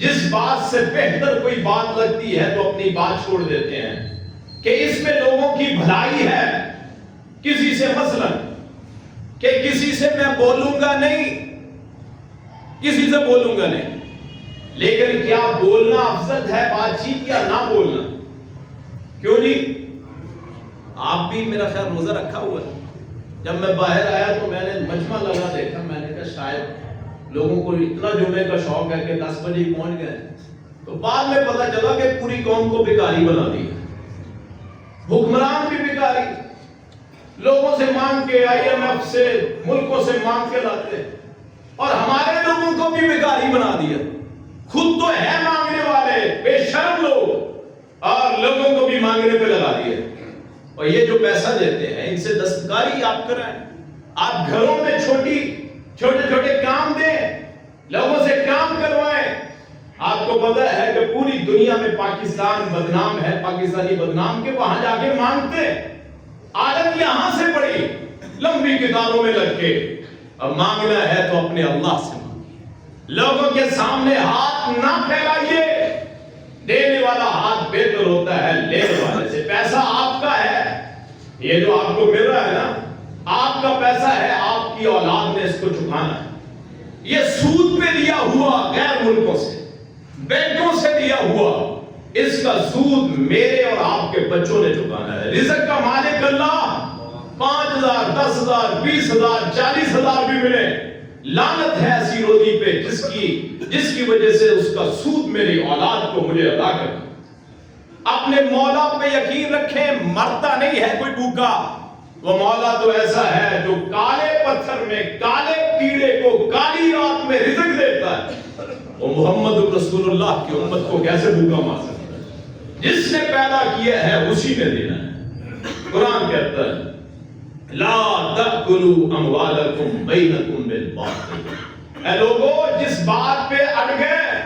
جس بات سے بہتر کوئی بات لگتی ہے تو اپنی بات چھوڑ دیتے ہیں کہ اس میں لوگوں کی بھلائی ہے. کسی سے مثلا کہ کسی سے میں بولوں گا نہیں، کسی سے بولوں گا نہیں، لیکن کیا بولنا افضل ہے بات چیت یا نہ بولنا؟ کیوں نہیں؟ آپ بھی میرا خیال روزہ رکھا ہوا ہے. جب میں باہر آیا تو میں نے مجمع لگا دیکھا، میں نے کہا شاید لوگوں کو اتنا جمعے کا شوق ہے کہ 10 بجے پہنچ گئے. تو بعد میں پتا چلا کہ پوری قوم کو بھکاری بنا دیا، حکمران بھی بھکاری، لوگوں سے مانگ کے IMF سے ملکوں سے مانگ کے لاتے، اور ہمارے لوگوں کو بھی بھکاری بنا دیا. خود تو ہے مانگنے والے بے شرم لوگ، اور لوگوں کو بھی مانگنے پہ لگا دیا. اور یہ جو پیسہ دیتے ہیں ان سے دستکاری آپ کرائیں، آپ گھروں میں چھوٹے کام دیں، لوگوں سے کام کروائیں. آپ کو پتہ ہے کہ پوری دنیا میں پاکستان بدنام ہے، پاکستانی بدنام کے وہاں جا کے مانگتے. عادت یہاں سے پڑی لمبی کتابوں میں لگ کے. اب مانگنا ہے تو اپنے اللہ سے مانگیے، لوگوں کے سامنے ہاتھ نہ پھیلائیے. دینے والا ہاتھ بہتر ہوتا ہے لینے والے سے. پیسہ آپ کا ہے، یہ جو آپ کو مل رہا ہے نا، آپ کا پیسہ ہے، آپ کی اولاد نے اس کو چکانا ہے. یہ سود پہ دیا ہوا غیر ملکوں سے، بینکوں سے دیا ہوا، اس کا سود میرے اور آپ کے بچوں نے چکانا ہے. رزق کا مالک اللہ. 5,000 10,000 20,000 40,000 بھی ملے، لعنت ہے ایسی روزی پہ جس کی وجہ سے اس کا سود میری اولاد کو مجھے ادا کرنا. اپنے مولا پہ یقین رکھیں، مرتا نہیں ہے کوئی بھوکا. وہ مولا تو ایسا ہے جو کالے پتھر میں کالے کیڑے کو کالی رات میں رزق دیتا ہے. وہ محمد رسول اللہ کی امت کو کیسے بھوکا مار سکتا ہے؟ جس نے پیدا کیا ہے اسی نے دینا ہے. قرآن کہتا ہے لا تأکلوا اموالکم بینکم بالباطل. اے لوگو جس بات پہ اڑ گئے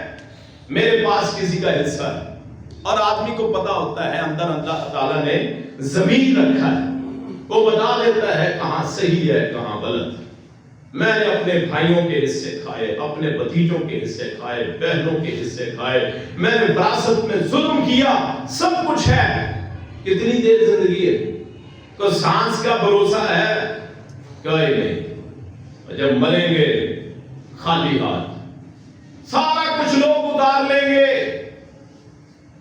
میرے پاس کسی کا حصہ ہے. اور آدمی کو پتا ہوتا ہے اندر اللہ تعالیٰ نے زمین رکھا ہے، وہ بتا دیتا ہے کہاں صحیح ہے کہاں غلط. میں نے اپنے بھائیوں کے حصے کھائے، اپنے بھتیجوں کے حصے کھائے، بہنوں کے حصے کھائے، میں نے وراثت میں ظلم کیا، سب کچھ ہے. کتنی دیر زندگی ہے؟ کوئی سانس کا بھروسہ ہے؟ کوئی نہیں. جب مریں گے خالی ہاتھ، سارا کچھ لوگ اتار لیں گے.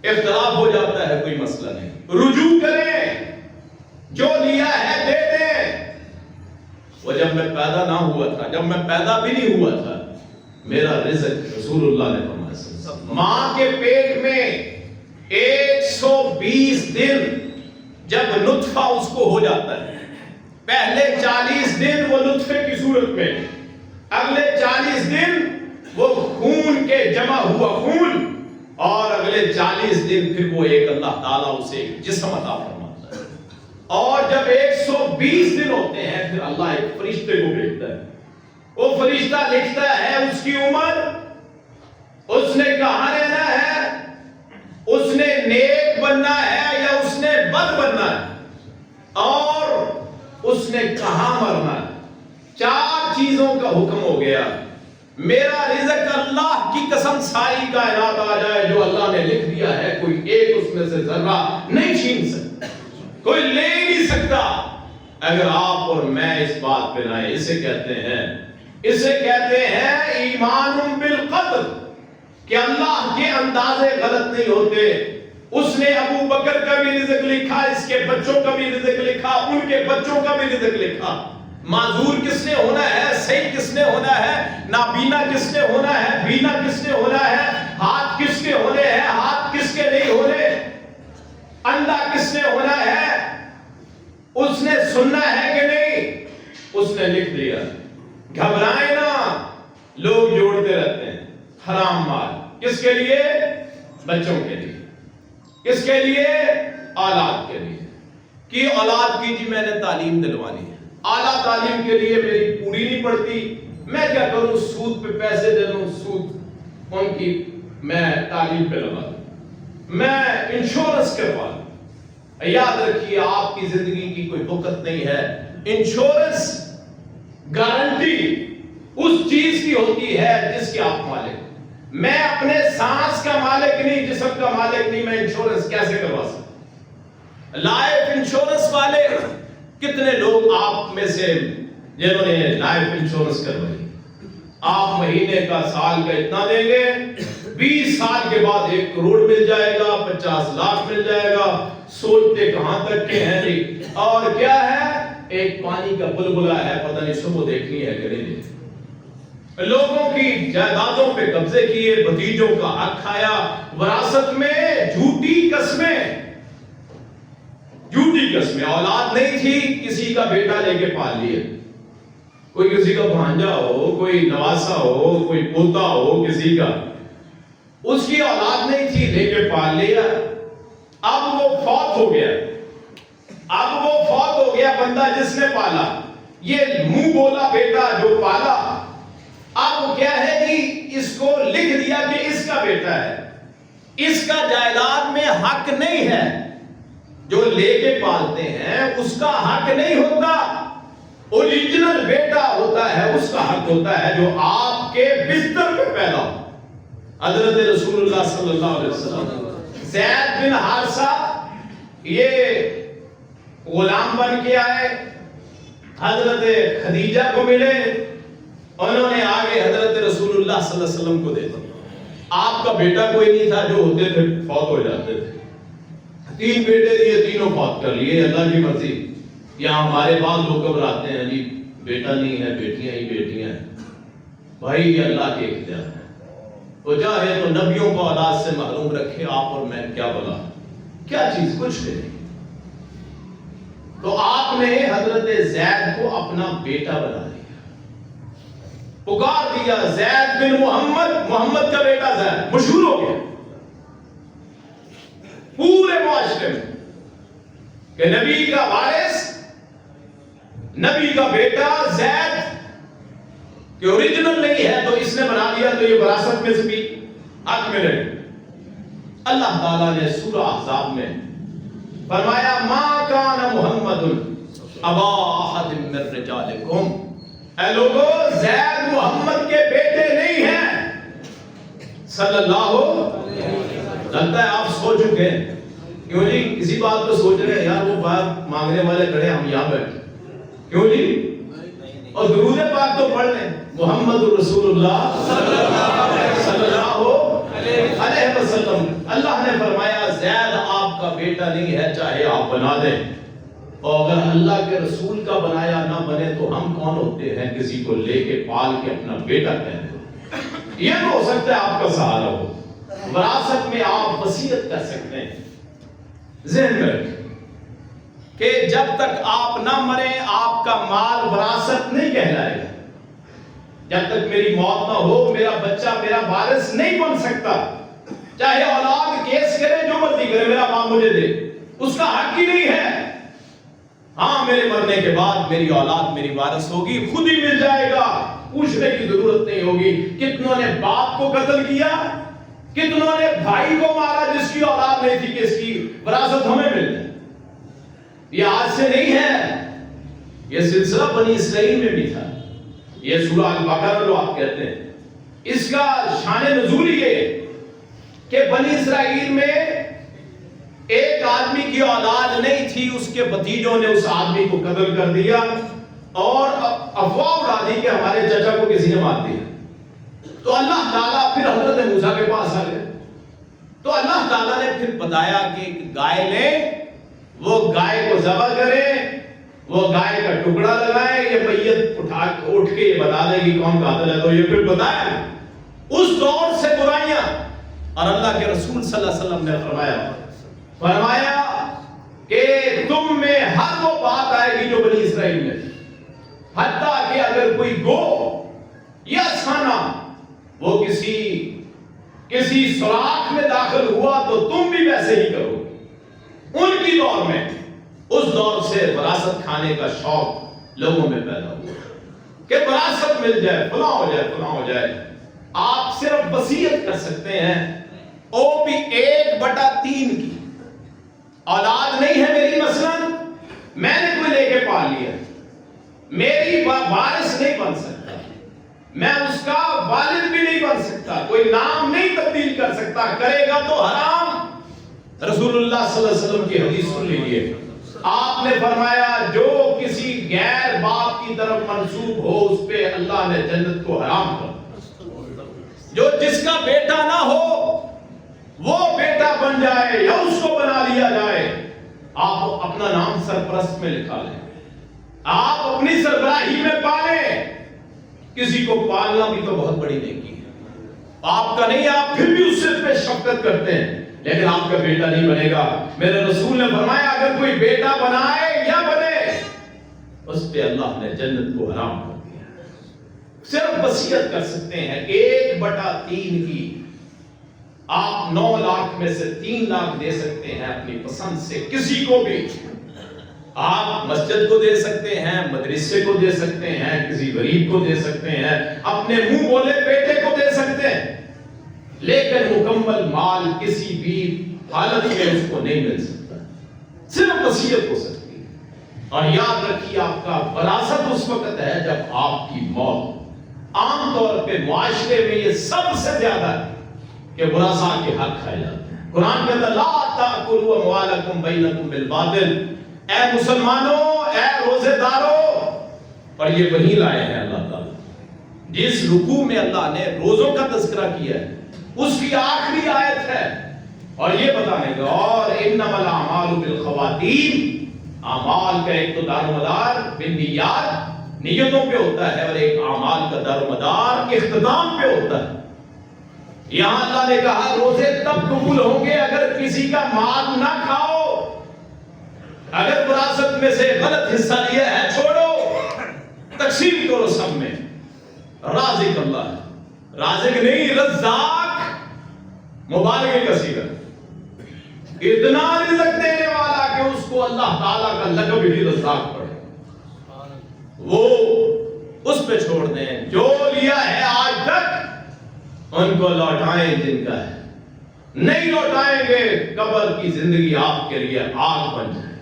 اختلاف ہو جاتا ہے کوئی مسئلہ نہیں، رجوع کریں، جو لیا ہے دے دیں. وہ جب میں پیدا نہ ہوا تھا، جب میں پیدا بھی نہیں ہوا تھا، میرا رزق رسول اللہ نے فرمایا ماں کے پیٹ میں 120 دن جب نطفہ اس کو ہو جاتا ہے، پہلے 40 دن وہ نطفے کی صورت میں، اگلے 40 دن وہ خون کے جمع ہوا خون، اور اگلے 40 دن پھر وہ ایک اللہ تعالیٰ اسے ایک جسم عطا فرماتا ہے. اور جب 120 دن ہوتے ہیں پھر اللہ ایک فرشتے کو بھیجتا ہے. وہ فرشتہ لکھتا ہے اس کی عمر، اس نے کہاں رہنا ہے، اس نے نیک بننا ہے یا اس نے بد بننا ہے، اور اس نے کہاں مرنا ہے. 4 چیزوں کا حکم ہو گیا. میرا رزق اللہ کی قسم ساری کائنات آ جائے جو اللہ نے لکھ دیا ہے، کوئی ایک اس میں سے ذرہ نہیں چھین سکتا، کوئی لے ہی نہیں سکتا اگر آپ اور میں اس بات پہ نہ آئے. اسے کہتے ہیں ایمان بالقدر، کہ اللہ کے اندازے غلط نہیں ہوتے. اس نے ابو بکر کا بھی رزق لکھا، اس کے بچوں کا بھی رزق لکھا، ان کے بچوں کا بھی رزق لکھا. معذور کس نے ہونا ہے، صحیح کس نے ہونا ہے، نابینا کس نے ہونا ہے، بینا کس نے ہونا ہے، ہاتھ کس کے ہونے ہیں، ہاتھ کس کے نہیں ہونے، اندھا کس نے ہونا ہے، اس نے سننا ہے کہ نہیں، اس نے لکھ دیا. گھبرائیں نہ، لوگ جوڑتے رہتے ہیں حرام مال. کس کے لیے؟ بچوں کے لیے. کس کے لیے؟ اولاد کے لیے. کہ اولاد کی جی میں نے تعلیم دلوانی ہے، اعلیٰ تعلیم کے لیے میری پوری نہیں پڑتی، میں کیا کروں، سود پہ پیسے دے دوں، سود ان کی میں تعلیم پہ لگا دوں، میں انشورنس کروا دوں. یاد رکھیے آپ کی زندگی کی کوئی وقت نہیں ہے. انشورنس گارنٹی اس چیز کی ہوتی ہے جس کے آپ مالک. میں اپنے سانس کا مالک نہیں، جسم کا مالک نہیں، میں انشورنس کیسے کروا سکتا؟ لائف انشورنس والے کتنے لوگ آپ میں سے جنہوں نے لائف انشورنس کروائی؟ آپ مہینے کا سال کا اتنا دیں گے، 20 سال کے بعد 1 کروڑ مل جائے گا، 50 لاکھ مل جائے گا، سوچتے کہاں تک کے ہیں جی۔ اور کیا ہے؟ ایک پانی کا بلبلا ہے، پتہ نہیں صبح دیکھنی ہے کہ نہیں دیکھنی۔ لوگوں کی جائیدادوں پہ قبضے کیے، بھتیجوں کا حق کھایا، وراثت میں جھوٹی قسمیں، اولاد نہیں تھی، کسی کا بیٹا لے کے پال لیا، کوئی کسی کا بھانجا ہو، کوئی نواسا ہو، کوئی پوتا ہو کسی کا، اس کی اولاد نہیں تھی، لے کے پال لیا۔ اب وہ فوت ہو گیا بندہ جس نے پالا، یہ منہ بولا بیٹا جو پالا، اب کیا ہے کہ اس کو لکھ دیا کہ اس کا بیٹا ہے، اس کا جائیداد میں حق نہیں ہے۔ جو لے کے پالتے ہیں اس کا حق نہیں ہوتا، اوریجنل بیٹا ہوتا ہے، اس کا حق ہوتا ہے جو آپ کے بستر پہ پیدا ہو۔ حضرت رسول اللہ صلی اللہ علیہ وسلم زید بن حارثہ یہ غلام بن کے آئے، حضرت خدیجہ کو ملے، انہوں نے آگے حضرت رسول اللہ صلی اللہ علیہ وسلم کو دے دیا۔ آپ کا بیٹا کوئی نہیں تھا، جو ہوتے تھے فوت ہو جاتے تھے۔ 3 بیٹے دیے، تینوں فوت کر لیے، اللہ کی مرضی۔ یہاں ہمارے بعض لوگ گھبراتے ہیں جی بیٹا نہیں ہے، بیٹیاں ہی بیٹیاں ہیں۔ بھائی یہ اللہ کے اختیار ہے، وہ چاہے تو نبیوں کو اولاد سے محروم رکھے، آپ اور میں کیا بلا، کیا چیز، کچھ بھی نہیں۔ تو آپ نے حضرت زید کو اپنا بیٹا بنا لیا، پکار دیا زید بن محمد، محمد کا بیٹا زید، مشہور ہو گیا پورے معاشرے میں کہ نبی کا وارث، نبی کا بیٹا زید کہ اوریجنل نہیں ہے تو اس نے بنا دیا، تو یہ وراثت میں سے بھی حق ملے۔ اللہ تعالیٰ نے سورہ احزاب میں فرمایا ما کان محمد ابا احد من رجالکم، اے لوگو زید محمد کے بیٹے نہیں ہیں صلی اللہ علیہ وسلم۔ لگتا ہے آپ سو چکے ہیں، کیوں جی کسی بات کو سوچ رہے ہیں، یار وہ بات مانگنے والے کھڑے ہم یہاں بیٹھے، کیوں جی؟ اور درود پاک تو پڑھ لیں، محمد رسول اللہ صلی اللہ علیہ وسلم۔ اللہ نے فرمایا زید آپ کا بیٹا نہیں ہے، چاہے آپ بنا دیں، اور اگر اللہ کے رسول کا بنایا نہ بنے تو ہم کون ہوتے ہیں کسی کو لے کے پال کے اپنا بیٹا کہنے؟ یہ تو ہو سکتا ہے آپ کا سہارا ہو، وراثت میں آپ وصیت کر سکتے ہیں۔ ذہن میں رکھیں کہ جب تک آپ نہ مریں آپ کا مال وراثت نہیں کہلائے گا۔ جب تک میری موت نہ ہو میرا بچہ میرا وارث نہیں بن سکتا، چاہے اولاد کیس کرے، جو مرضی کرے، میرا ماں مجھے دے، اس کا حق ہی نہیں ہے۔ ہاں میرے مرنے کے بعد میری اولاد میری وارث ہوگی، خود ہی مل جائے گا، پوچھنے کی ضرورت نہیں ہوگی۔ کتنوں نے باپ کو قتل کیا، کتنوں نے بھائی کو مارا جس کی اولاد نہیں تھی کہ اس کی وراثت ہمیں مل جائے۔ یہ آج سے نہیں ہے، یہ سلسلہ بنی اسرائیل میں بھی تھا۔ یہ سورہ البقرہ جو آپ کہتے ہیں، اس کا شان نزول یہ کہ بنی اسرائیل میں ایک آدمی کی اولاد نہیں تھی، اس کے بھتیجوں نے اس آدمی کو قتل کر دیا اور افواہ اڑا دی کہ ہمارے چچا کو کسی نے مار دیا۔ تو اللہ تعالیٰ پھر حضرت موسیٰ کے پاس آ گئے، تو اللہ تعالیٰ نے پھر بتایا کہ گائے لیں، وہ گائے کو ذبح کریں، وہ گائے کا ٹکڑا لگائیں، یہ میت اٹھ کے یہ بتا دے گی کون قاتل ہے، تو یہ پھر بتایا۔ اس دور سے برائیاں، اور اللہ کے رسول صلی اللہ علیہ وسلم نے فرمایا کہ تم میں ہر وہ بات آئے گی جو بنی اسرائیل میں تھی، حتیٰ کہ اگر کوئی گو یا سانا وہ کسی سوراخ میں داخل ہوا تو تم بھی ویسے ہی کرو۔ ان کی دور میں، اس دور سے وراثت کھانے کا شوق لوگوں میں پیدا ہوا کہ وراثت مل جائے، فلاں ہو جائے، فلاں ہو جائے۔ آپ صرف وصیت کر سکتے ہیں، وہ بھی 1/3 کی۔ اولاد نہیں ہے میری، مثلا میں نے کوئی لے کے پال لیا، میری وارث نہیں بن سکتا، میں اس کا والد بھی نہیں بن سکتا، کوئی نام نہیں تبدیل کر سکتا، کرے گا تو حرام۔ رسول اللہ صلی اللہ علیہ وسلم کی حدیث سن لیجیے، آپ نے فرمایا جو کسی غیر باپ کی طرف منسوب ہو اس پہ اللہ نے جنت کو حرام کر، جو جس کا بیٹا نہ ہو وہ بیٹا بن جائے یا اس کو بنا لیا جائے، آپ اپنا نام سرپرست میں لکھا لیں، آپ اپنی سربراہی میں پالیں۔ کسی کو پالنا بھی تو بہت بڑی نیکی ہے، آپ کا نہیں، آپ پھر بھی اس سے پہ شفقت کرتے ہیں، لیکن آپ کا بیٹا نہیں بنے گا۔ میرے رسول نے فرمایا اگر کوئی بیٹا بنائے یا بنے اس پہ اللہ نے جنت کو حرام کر دیا۔ صرف وصیت کر سکتے ہیں 1/3 کی، آپ 9 لاکھ میں سے 3 لاکھ دے سکتے ہیں اپنی پسند سے کسی کو بھی، آپ مسجد کو دے سکتے ہیں، مدرسے کو دے سکتے ہیں، کسی غریب کو دے سکتے ہیں، اپنے منہ بولے بیٹے کو دے سکتے ہیں، لیکن مکمل مال کسی بھی حالت میں اس کو نہیں مل سکتا، صرف وصیت ہو سکتی ہے۔ اور یاد رکھیے آپ کا وراثت اس وقت ہے جب آپ کی موت۔ عام طور پہ معاشرے میں یہ سب سے زیادہ ہے کہ ورثاء کے حق کھائے جاتے ہیں۔ قرآن کہتا ہے لا تأکلوا اموالکم بینکم بالباطل، اے مسلمانوں، اے روزے داروں، اور یہ وہی لائے ہیں اللہ تعالیٰ جس رکوع میں اللہ نے روزوں کا تذکرہ کیا ہے، اس کی آخری آیت ہے، اور یہ بتانے گا اور انما الاعمال بالخواتیم، اعمال کا ایک تو دار و مدار بالنیات، نیتوں پہ ہوتا ہے، اور ایک اعمال کا دار و مدار اختتام پہ ہوتا ہے۔ یہاں اللہ نے کہا روزے تب قبول ہوں گے اگر کسی کا مال نہ کھاؤ، اگر وراثت میں سے غلط حصہ لیا ہے چھوڑو، تقسیم کرو سب میں۔ رازق اللہ ہے، رازق نہیں رزاق، مبالغے کا صیغہ، اتنا رزق دینے والا کہ اس کو اللہ تعالیٰ کا لقب ہی رزاق پڑے، وہ اس پہ چھوڑ دیں۔ جو لیا ہے آج تک ان کو لوٹائیں جن کا ہے، نہیں لوٹائیں گے قبر کی زندگی آپ کے لیے آگ بن جائے،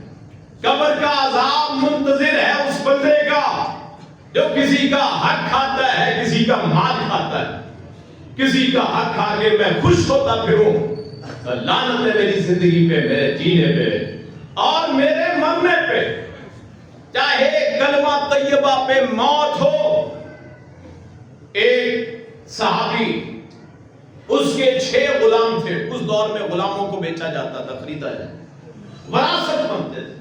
قبر کا عذاب منتظر ہے اس بندے کا جو کسی کا حق کھاتا ہے، کسی کا مال کھاتا ہے، کسی کا حق کھا کے میں خوش ہوتا پھروں، لعنت ہے میری زندگی پہ، میرے جینے پہ اور میرے مرنے پہ۔ چاہے کلمہ طیبہ پہ موت ہو۔ ایک صحابی، اس کے 6 غلام تھے، اس دور میں غلاموں کو بیچا جاتا تھا، خریدا جاتا، وراثت بنتے تھے،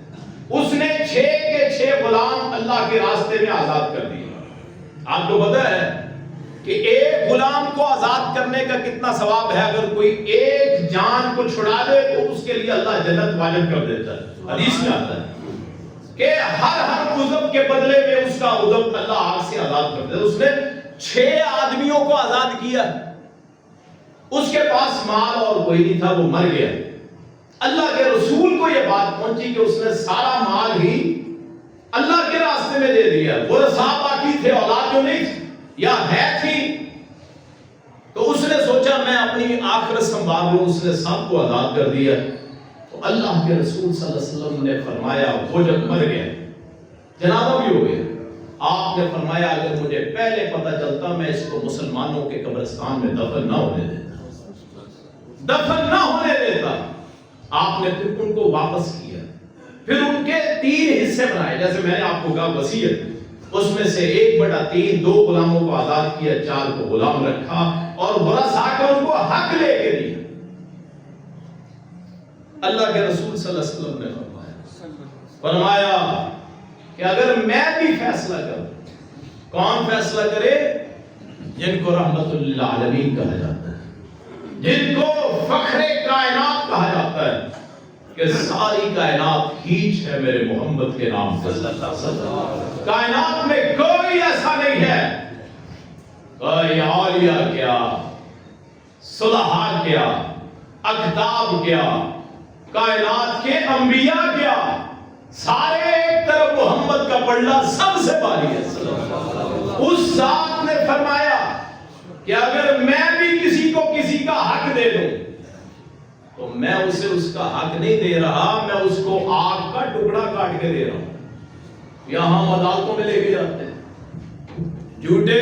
اس نے 6 کے 6 غلام اللہ کے راستے میں آزاد کر دیے۔ آپ کو پتہ ہے کہ ایک غلام کو آزاد کرنے کا کتنا ثواب ہے؟ اگر کوئی ایک جان کو چھڑا دے تو اس کے لیے اللہ جنت واجب کر دیتا ہے۔ حدیث میں آتا ہے کہ ہر عضو کے بدلے میں اس کا عضو اللہ آگ سے آزاد کر دیتا ہے۔ اس نے 6 آدمیوں کو آزاد کیا، اس کے پاس مال اور کوئی نہیں تھا، وہ مر گیا۔ اللہ کے رسول کو یہ بات پہنچی کہ اس نے سارا مال ہی اللہ کے راستے میں دے دیا، ورثاء باقی تھے، اولاد جو نہیں تھی یا ہے تھی، تو اس نے سوچا میں اپنی آخرت سنبھال لوں، اس نے سب کو آزاد کر دیا۔ تو اللہ کے رسول صلی اللہ علیہ وسلم نے فرمایا، وہ جب مر گیا، جنازہ بھی ہو گیا، آپ نے فرمایا اگر مجھے پہلے پتہ چلتا میں اس کو مسلمانوں کے قبرستان میں دفن نہ ہونے دیتا۔ آپ نے پھر ان کو واپس کیا، پھر ان کے 3 حصے بنائے، جیسے میں نے آپ کو کہا وصیت، اس میں سے 1/3 2 غلاموں کو آزاد کیا، 4 کو غلام رکھا، اور ورثاء کا ان کو حق لے کے دیا۔ اللہ کے رسول صلی اللہ علیہ وسلم نے فرمایا کہ اگر میں بھی فیصلہ کروں، کون فیصلہ کرے؟ جن کو رحمت للعالمین کہا جاتا ہے، جن کو فخر کائنات کہا جاتا ہے، کہ ساری کائنات ہیچ ہے میرے محمد کے نام صلی اللہ علیہ وسلم۔ کائنات میں کوئی ایسا نہیں ہے، کوئی اولیاء کیا، صلحاء کیا، اقطاب کیا، کائنات کے انبیاء کیا، سارے ایک طرف محمد کا پلڑا سب سے بھاری ہے۔ اس ذات نے فرمایا کہ اگر میں بھی کسی کو کسی کا حق دے دوں تو میں اسے اس کا حق نہیں دے رہا، میں اس کو آگ کا ٹکڑا کاٹ کے دے رہا ہوں۔ یہاں ہم عدالتوں میں لے کے جاتے ہیں، جھوٹے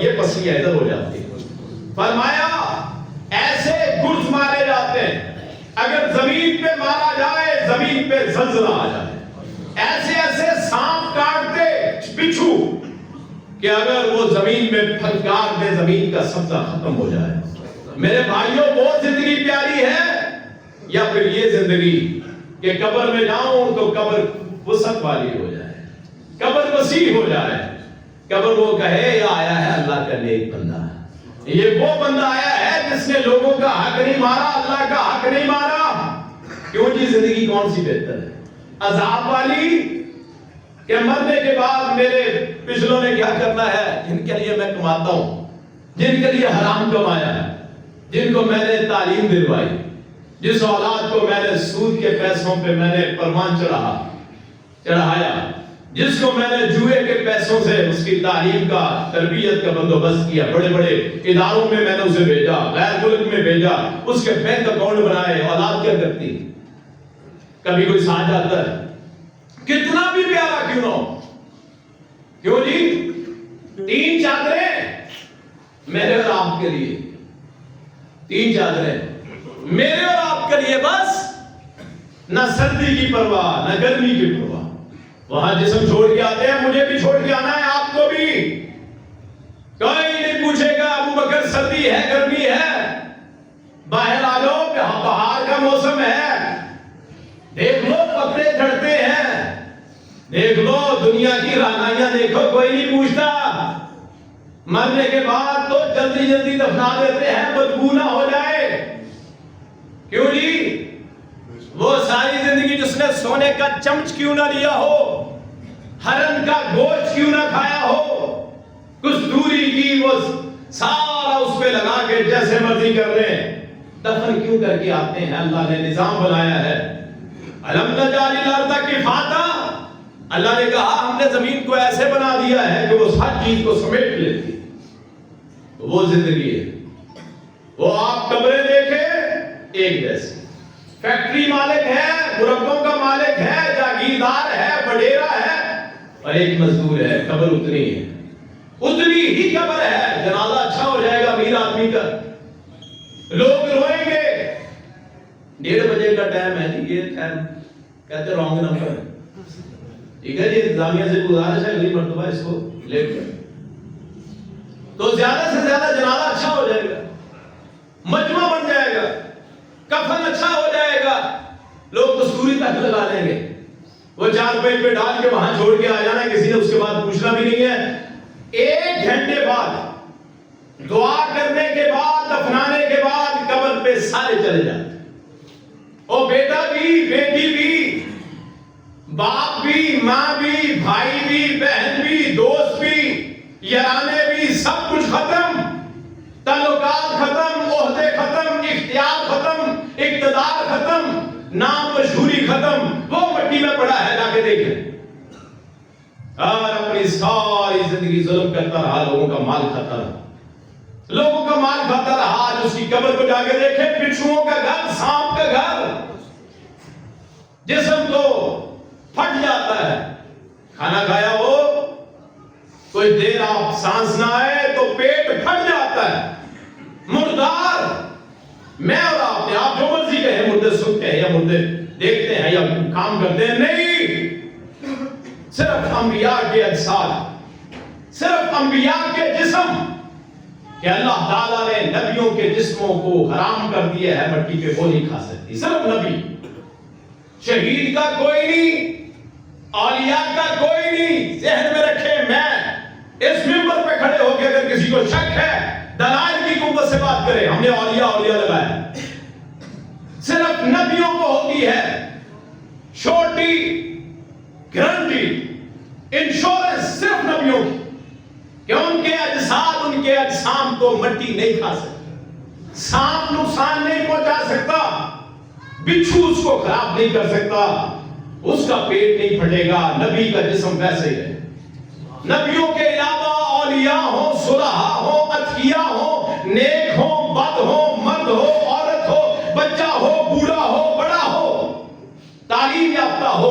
یہ پسلیاں ادھر ہو جاتی ہیں. فرمایا ایسے گرز مارے جاتے ہیں اگر زمین پہ مارا جائے زمین پہ زلزلہ آ جائے. ایسے ایسے سانپ کاٹتے بچھو کہ اگر وہ زمین میں پھنکار دے زمین کا سبزہ ختم ہو جائے. میرے بھائیوں وہ زندگی پیاری ہے یا پھر یہ زندگی کہ قبر میں جاؤں تو قبر وسعت والی ہو جائے, قبر وسیع ہو جائے, قبر وہ کہے یہ آیا ہے اللہ کا نیک بندہ, یہ وہ بندہ آیا ہے جس نے لوگوں کا حق نہیں مارا, اللہ کا حق نہیں مارا. کیوں جی زندگی کون سی بہتر ہے, عذاب والی کہ مرنے کے بعد میرے پچھلوں نے کیا کرنا ہے, جن کے لیے میں کماتا ہوں, جن کے لیے حرام کمایا ہے, جن کو میں نے تعلیم دلوائی, جس اولاد کو میں نے سود کے پیسوں پہ میں نے پروان چڑھایا, جس کو میں نے جوئے کے پیسوں سے اس کی تعلیم کا تربیت کا بندوبست کیا, بڑے بڑے اداروں میں میں نے اسے بھیجا, غیر ملک میں بھیجا, اس کے بینک اکاؤنٹ بنائے. اولاد کیا کرتی, کبھی کوئی ساتھ جاتا ہے کتنا بھی پیارا کیوں نہ ہو, کیوں جی 3 چادریں میرے اور آپ کے لیے, 3 چادریں میرے اور آپ کے لیے بس, نہ سردی کی پرواہ نہ گرمی کی پرواہ. وہاں جسم چھوڑ کے آتے ہیں, مجھے بھی چھوڑ کے آنا ہے, آپ کو بھی. کوئی نہیں پوچھے گا ابو بکر سردی ہے گرمی ہے, باہر آ جاؤ بہار کا موسم ہے, دیکھ لو کپڑے جھڑتے ہیں, دیکھ لو دنیا کی رانائیاں دیکھو, کوئی نہیں پوچھتا. مرنے کے بعد تو جلدی جلدی دفنا دیتے ہیں بدبو نہ ہو جائے. کیوں جی وہ ساری زندگی جس نے سونے کا چمچ کیوں نہ لیا ہو, ہرن کا گوشت کیوں نہ کھایا ہو, کچھ دوری کی وہ سارا اس پہ لگا کے جیسے مرضی کر لیں, دفن کیوں کر کے آتے ہیں. اللہ نے نظام بنایا ہے. الم نجعل الارض کفاتا, اللہ نے کہا ہم نے زمین کو ایسے بنا دیا ہے کہ وہ ہر چیز کو سمیٹ لیتی. وہ زندگی ہے. وہ آپ قبریں دیکھیں ایک جیسی, فیکٹری مالک ہے, مربوں کا مالک ہے, جاگیردار ہے, وڈیرا ہے, اور ایک مزدور ہے. قبر اتنی ہے, اتنی ہی قبر ہے. جنازہ اچھا ہو جائے گا امیر آدمی کا, لوگ روئیں گے. 1:30 بجے کا ٹائم ہے جی, یہ ٹائم کہتے رانگ نمبر ہے, ٹھیک ہے جی, انتظامیہ سے گزارش ہے اگلی مرتبہ اس کو لیٹ کر, تو زیادہ سے زیادہ جنازہ اچھا ہو جائے گا, مجمع بن جائے گا, کفن اچھا ہو جائے گا, لوگ کستوری تک لگا لیں گے. وہ 4 پہ ڈال کے وہاں چھوڑ کے آ جانا, کسی نے اس کے بعد پوچھنا بھی نہیں ہے. 1 گھنٹے بعد دعا کرنے کے بعد دفنانے کے بعد قبر پہ سارے چلے جاتے. اور بیٹا بھی, بیٹی بھی, باپ بھی, ماں بھی, بھائی بھی, بہن بھی, دوست بھی, یارانے بھی, سب کچھ ختم. تعلقات ختم, عہدے ختم, اختیار ختم, اقتدار ختم, نام مشہوری ختم. وہ مٹی میں پڑا ہے, جا کے دیکھیں. اور اپنی ساری زندگی ظلم کرتا رہا, لوگوں کا مال کھاتا رہا, لوگوں کا مال کھاتا رہا. آج اس کی قبر کو جا کے دیکھیں, بچھوؤں کا گھر, سانپ کا گھر. جسم تو پھٹ جاتا ہے, کھانا کھایا ہو, کوئی دیر آپ سانس نہ آئے تو پیٹ پھٹ جاتا ہے. مردار میں اور آپ نے, آپ جو مرضی کہیں, مردے سنتے ہیں یا مردے دیکھتے ہیں یا کام کرتے ہیں, نہیں. صرف انبیاء کے اجساد, صرف انبیاء کے جسم, کہ اللہ تعالیٰ نے نبیوں کے جسموں کو حرام کر دیا ہے, مٹی پہ وہ نہیں کھا سکتی. صرف نبی, شہید کا کوئی نہیں, اولیاء کا کوئی نہیں. ذہن میں رکھے, میں اس منبر پہ کھڑے ہو کے اگر کسی کو شک ہے, دلائل کی قوت سے بات کرے. ہم نے اولیاء لگایا, صرف نبیوں کو ہوتی ہے چھوٹی گارنٹی, انشورنس صرف نبیوں کی, کہ ان کے اجساد, ان کے اجسام کو مٹی نہیں کھا سکتی, سانپ نقصان نہیں پہنچا سکتا, بچھو اس کو خراب نہیں کر سکتا, اس کا پیٹ نہیں پھٹے گا. نبی کا جسم ویسے ہی ہے. نبیوں کے علاوہ اولیاء ہوں, صلحاء ہوں, اتقیاء ہوں, نیک ہوں, بد ہوں, مرد ہو, عورت ہو, بچہ ہو, بوڑھا ہو, بڑا ہو, تعلیم یافتہ ہو,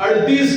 38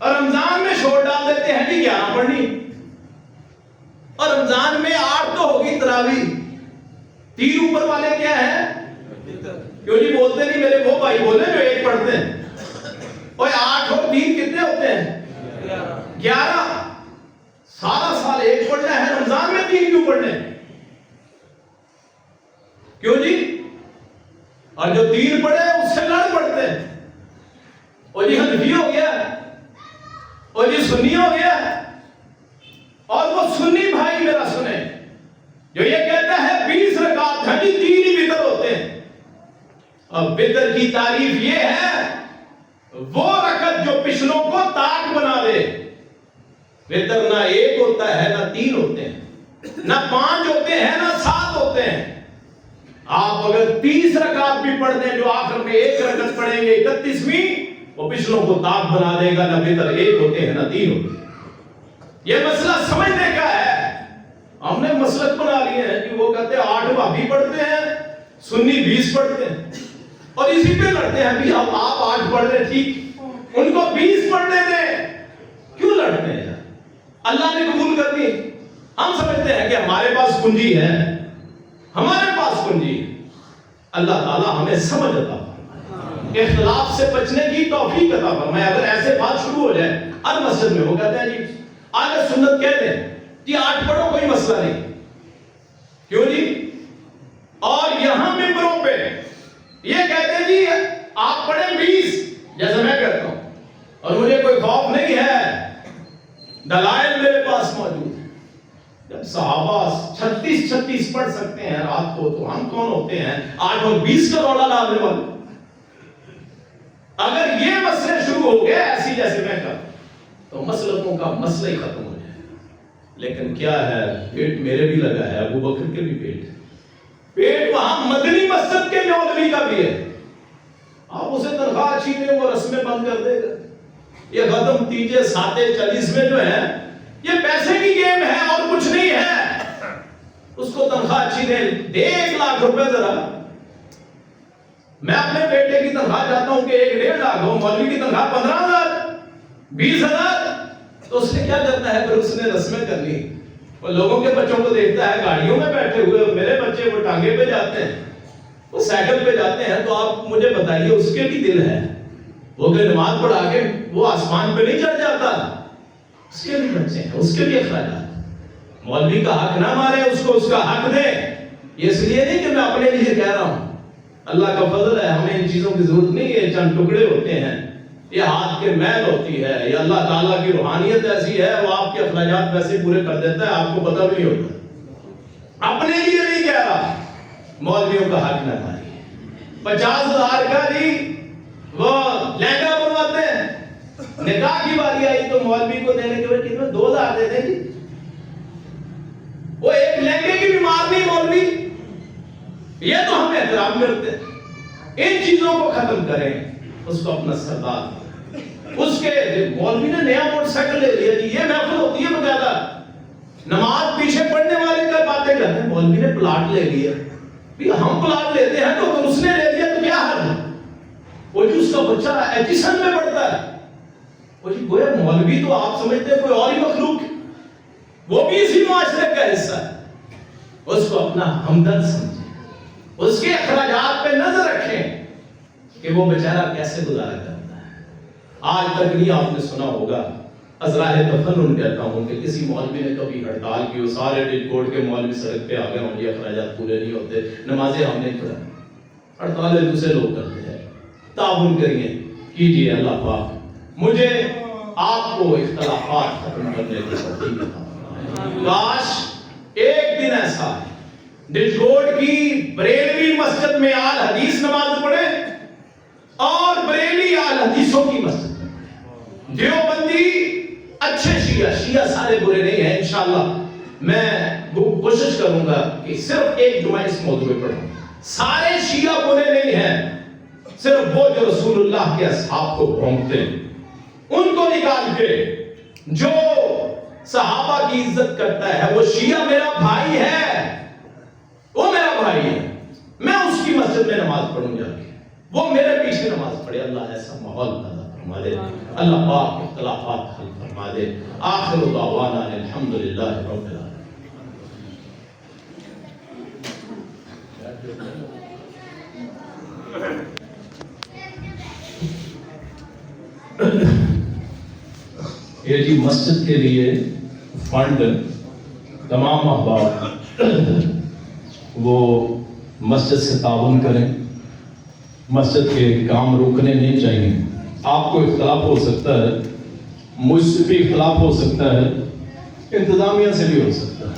اور رمضان میں شور ڈال دیتے ہیں کہ 11 پڑھنی، اور رمضان میں 8 تو ہوگی تراویح، 3 اوپر والے کیا ہیں؟ کیوں نہیں بولتے نہیں میرے وہ بھائی بولے جو 1 پڑھتے ہیں؟ اور 8 اور 3 کتنے ہوتے ہیں؟ 11۔ سارا سال 1 پڑھنا ہے، رمضان میں 3 کیوں پڑھنے؟ کیوں جی؟ اور جو 3 پڑھے اس سے لڑ پڑتے ہیں، اور جی حنفی ہو گیا، اور جی سنی ہو گیا، اور وہ سنی بھائی میرا سنیں جو یہ کہتا ہے 20 رکعت ہیں جی 3 ہی وتر ہوتے ہیں۔ اب وتر کی تعریف یہ ہے وہ رکعت جو پچھلوں کو طاق بنا دے۔ وتر نہ 1 ہوتا ہے نہ 3 ہوتے ہیں، نہ 5 ہوتے ہیں نہ 7 ہوتے ہیں۔ آپ اگر 30 رکعت بھی پڑھ دیں جو آخر میں 1 رکعت پڑھیں گے 31ویں، وہ پچھلوں کو طاق بنا دے گا، نہ وتر 1 ہوتے ہیں نہ 3 ہوتے ہیں۔ یہ مسئلہ سمجھنے کا ہے۔ ہم نے مسلک بنا لیے ہیں کہ وہ کہتے ہیں 8 بھابی پڑھتے ہیں، سنی 20 پڑھتے ہیں، اور اسی پہ لڑتے ہیں بھی آپ 8 پڑھ رہے ٹھیک، ان کو 20 پڑھنے دیں۔ کیوں لڑتے ہیں؟ اللہ نے قبول کر دی۔ ہم سمجھتے ہیں کہ ہمارے پاس کنجی ہے، ہمارے پاس کنجی ہے۔ اللہ تعالیٰ ہمیں سمجھ عطا فرمائے، اختلاف سے بچنے کی توفیق عطا فرمائے۔ اگر ایسے بات شروع ہو جائے ہر مسجد میں، وہ کہتے ہیں جی اہل سنت کہتے ہیں کہ 8 پڑھو کوئی مسئلہ نہیں، کیوں جی؟ اور یہاں ممبروں پہ یہ کہتے ہیں جی آپ پڑھیں 20 جیسے میں کہتا ہوں، اور مجھے کوئی خوف نہیں ہے، دلائل میرے پاس موجود ہے۔ جب صحابہ 36 پڑھ سکتے ہیں رات کو، تو ہم کون ہوتے ہیں 8 اور 20 کا رولا ڈالنے والے؟ اگر یہ مسئلے شروع ہو گئے ایسی جیسے میں کہتا تو مسلکوں کا مسئلہ ہی ختم ہو جائے۔ لیکن کیا ہے، پیٹ میرے بھی لگا ہے، ابو بکر کے بھی پیٹ وہاں مدنی مسجد کے مولوی کا بھی ہے۔ آپ اسے تنخواہ اچھی دیں وہ رسمیں بند کر دے گا۔ یہ ختم 3 7 40 میں جو ہے یہ پیسے کی گیم ہے اور کچھ نہیں ہے۔ اس کو تنخواہ اچھی دے 1 لاکھ روپے ذرا۔ میں اپنے بیٹے کی تنخواہ چاہتا ہوں کہ 1.5 لاکھ ہو، مولوی کی تنخواہ 15,000 20,000، تو اس نے کیا کرنا ہے؟ پھر اس نے رسمیں کرنی۔ وہ لوگوں کے بچوں کو دیکھتا ہے گاڑیوں میں بیٹھے ہوئے، میرے بچے وہ ٹانگے پہ جاتے ہیں، وہ سائیکل پہ جاتے ہیں، تو آپ مجھے بتائیے اس کے بھی دل ہے، وہ کہ نماز پڑھا کے وہ آسمان پہ نہیں چڑھ جاتا؟ اس کے بھی بچے ہیں، اس کے بھی اخراجات۔ مولوی کا حق نہ مارے، اس کو اس کا حق دے۔ یہ اس لیے نہیں کہ میں اپنے لیے کہہ رہا ہوں، اللہ کا فضل ہے، ہمیں ان چیزوں کی ضرورت نہیں ہے۔ چند ٹکڑے ہوتے ہیں، یہ ہاتھ کے میل ہوتی ہے، یہ اللہ تعالیٰ کی روحانیت ایسی ہے، وہ آپ کے اخراجات ویسے پورے کر دیتا ہے، آپ کو پتہ بھی نہیں ہوتا۔ اپنے لیے نہیں کہہ رہا، مولویوں کا حق نہ ماریے۔ 50,000 کا جی وہ لہنگا بنواتے ہیں، نکاح کی باری آئی تو مولوی کو دینے کے بعد کتنے 2,000 دے دیں گے، وہ ایک لہنگے کی بھی مار نہیں مولوی۔ یہ تو ہم احترام کرتے ہیں۔ ان چیزوں کو ختم کریں، اس کو اپنا سردار، اس کے مولوی نے نیا موٹر سائیکل لے لیا جی، یہ محفل ہوتی ہے بقاعدہ، نماز پیچھے پڑھنے والے کا باتیں کرتے ہیں، مولوی نے پلاٹ لے لیا۔ ہم پلاٹ لیتے ہیں تو اس نے لے لیا تو کیا حل ہے؟ وہ جو اس کا بچہ ایجیسن میں پڑھتا ہے، وہ جی گویا مولوی تو آپ سمجھتے ہیں کوئی اور ہی مخلوق ہے، وہ بھی اسی معاشرے کا حصہ ہے۔ اس کو اپنا ہمدرد سمجھیں، اس کے اخراجات پہ نظر رکھیں کہ وہ بیچارہ کیسے گزارا کرتا ہے۔ آج تک نہیں آپ نے سنا ہوگا، ازراہ تفنن کہتا ہوں کہ کسی مولوی نے کبھی ہڑتال کی ہو، سارے ڈج کوڈ کے مولوی سڑک پہ آ گئے ہوں، یہ اخراجات پورے نہیں ہوتے، نمازیں ہم نے پڑھا۔ ہڑتالیں دوسرے لوگ کرتے ہیں، تعاون کریے، کیجیے۔ اللہ پاک مجھے آپ کو اختلافات ختم کرنے کی توفیق عطا فرمائے۔ کاش ایک دن ایسا ہے ڈج کوڈ کی بریلوی مسجد میں آل حدیث نماز پڑھے اور بریلی آل حدیثوں کی مسجد میں پڑھے۔ دیوبندی اچھے شیعہ سارے برے نہیں ہیں، انشاءاللہ میں کوشش کروں گا کہ صرف ایک جمعہ اس موضوع پہ پڑھوں۔ سارے شیعہ برے نہیں ہیں، صرف وہ جو رسول اللہ کے اصحاب کو بھونکتے ہیں ان کو نکال کے، جو صحابہ کی عزت کرتا ہے وہ شیعہ میرا بھائی ہے، وہ میرا بھائی ہے، میں اس کی مسجد میں نماز پڑھوں جا کے، وہ میرے پیچھے نماز پڑھے۔ اللہ ایسا ماحول پیدا فرمائے۔ فرما دے, اللہ پاک اختلافات حل فرما دے. آخر دعوانا الحمدللہ رب العالمین. یہ جی مسجد کے لیے فنڈ تمام احباب وہ مسجد سے تعاون کریں, مسجد کے کام روکنے نہیں چاہیے. آپ کو اختلاف ہو سکتا ہے, مجھ سے بھی اختلاف ہو سکتا ہے, انتظامیہ سے بھی ہو سکتا ہے,